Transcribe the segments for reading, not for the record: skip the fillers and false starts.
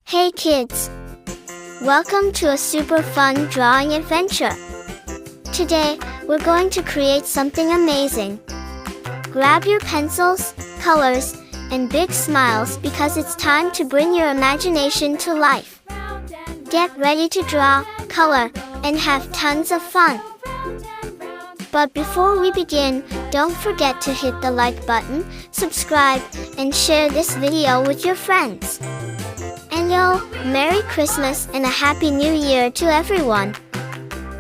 Hey kids! Welcome to a super fun drawing adventure. Today, we're going to create something amazing. Grab your pencils, colors, and big smiles because it's time to bring your imagination to life. Get ready to draw, color, and have tons of fun. But before we begin, don't forget to hit the like button, subscribe, and share this video with your friends. And Merry Christmas and a Happy New Year to everyone!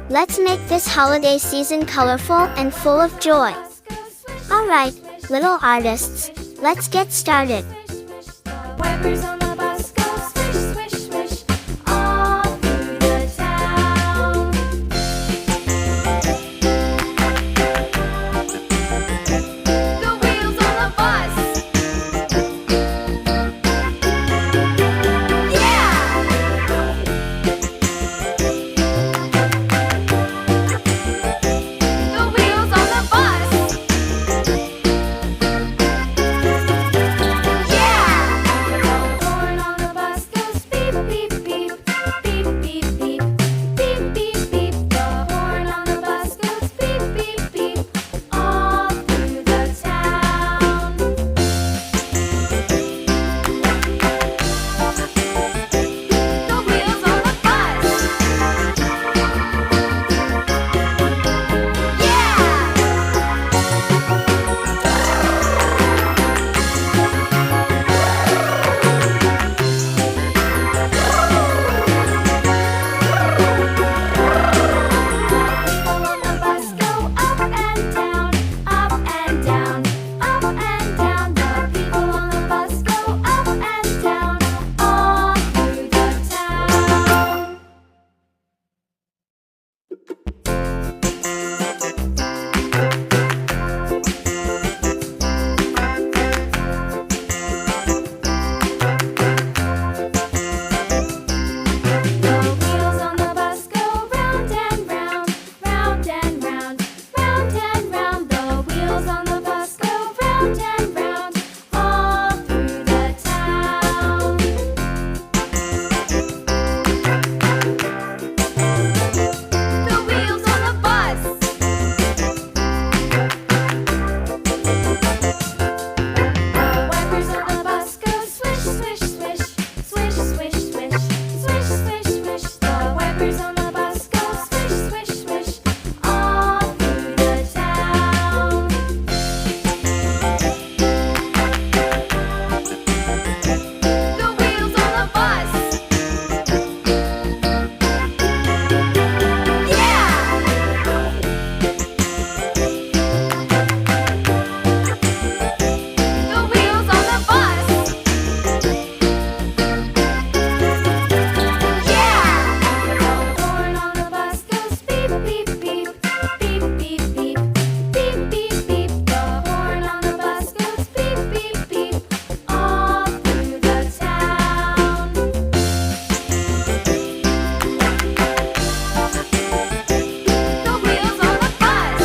Let's make this holiday season colorful and full of joy. Alright, little artists, let's get started. Wipers on the bus go swish, swish, swish, all through the town. The wheels on the bus. Yeah! The wheels on the bus. The horn on the bus goes beep, beep, beep, beep, beep, beep, beep, beep, beep. The horn on the bus goes beep, beep, beep, all through the town. The wheels on the bus. People on the bus go up and down, up and down, up and down. The people on the bus go up and down, all through the town. The wheels on the bus go round and round, round and round, round and round. The wheels on the bus go round and round, all through the town. The wheels on the bus. The wipers on the bus go swish, swish, swish, swish, swish, swish, swish, swish, swish. The wipers on the bus go swish, swish, swish, all through the town. The wheels on the bus. The wheels on the bus. The horn on the bus goes beep, beep, beep, beep, beep, beep, beep, beep, beep. The horn on the bus goes beep, beep, beep, all through the town. The wheels on the bus.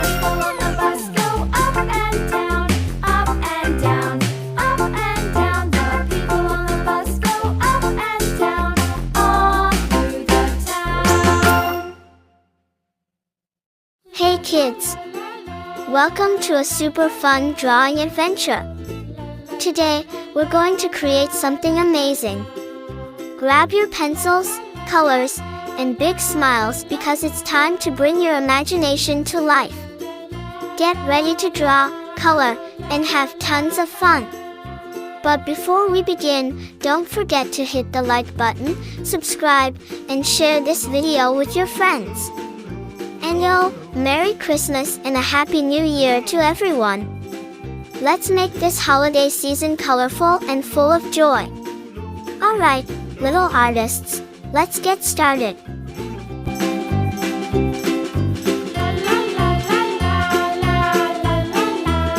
People on the bus go up and down, up and down, up and down. The people on the bus go up and down, all through the town. Hey kids! Welcome to a super fun drawing adventure. Today, we're going to create something amazing. Grab your pencils, colors, and big smiles because it's time to bring your imagination to life. Get ready to draw, color, and have tons of fun. But before we begin, don't forget to hit the like button, subscribe, and share this video with your friends. And Merry Christmas and a Happy New Year to everyone! Let's make this holiday season colorful and full of joy. Alright, little artists, let's get started. La la la la la la la la la.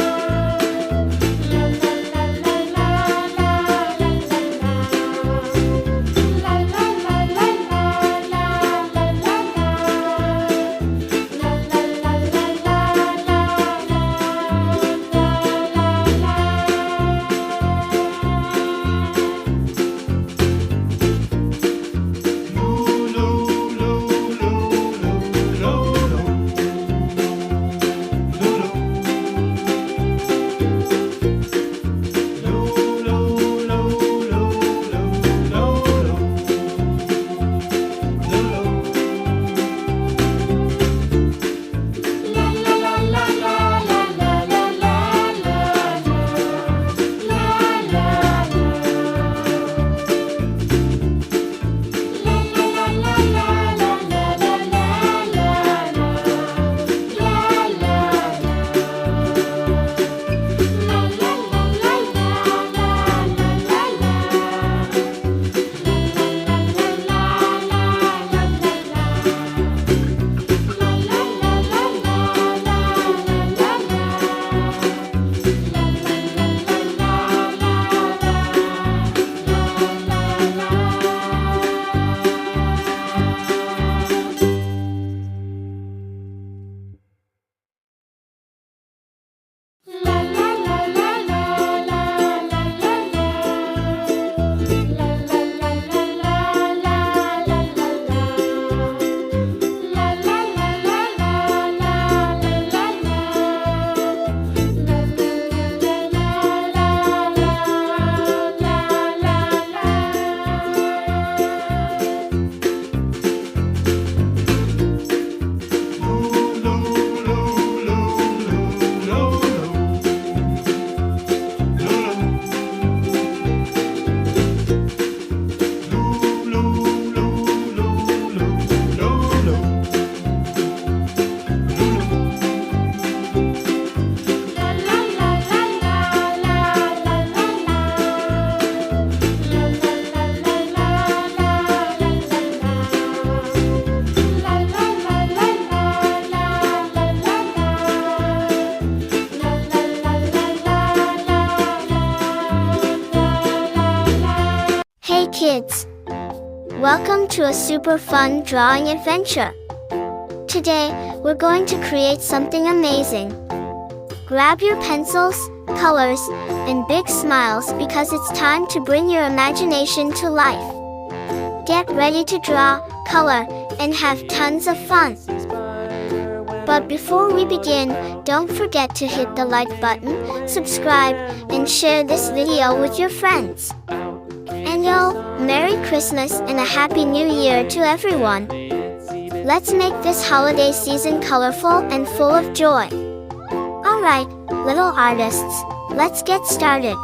kids! Welcome to a super fun drawing adventure. Today, we're going to create something amazing. Grab your pencils, colors, and big smiles because it's time to bring your imagination to life. Get ready to draw, color, and have tons of fun. But before we begin, don't forget to hit the like button, subscribe, and share this video with your friends. And Merry Christmas and a Happy New Year to everyone. Let's make this holiday season colorful and full of joy. Alright, little artists, let's get started.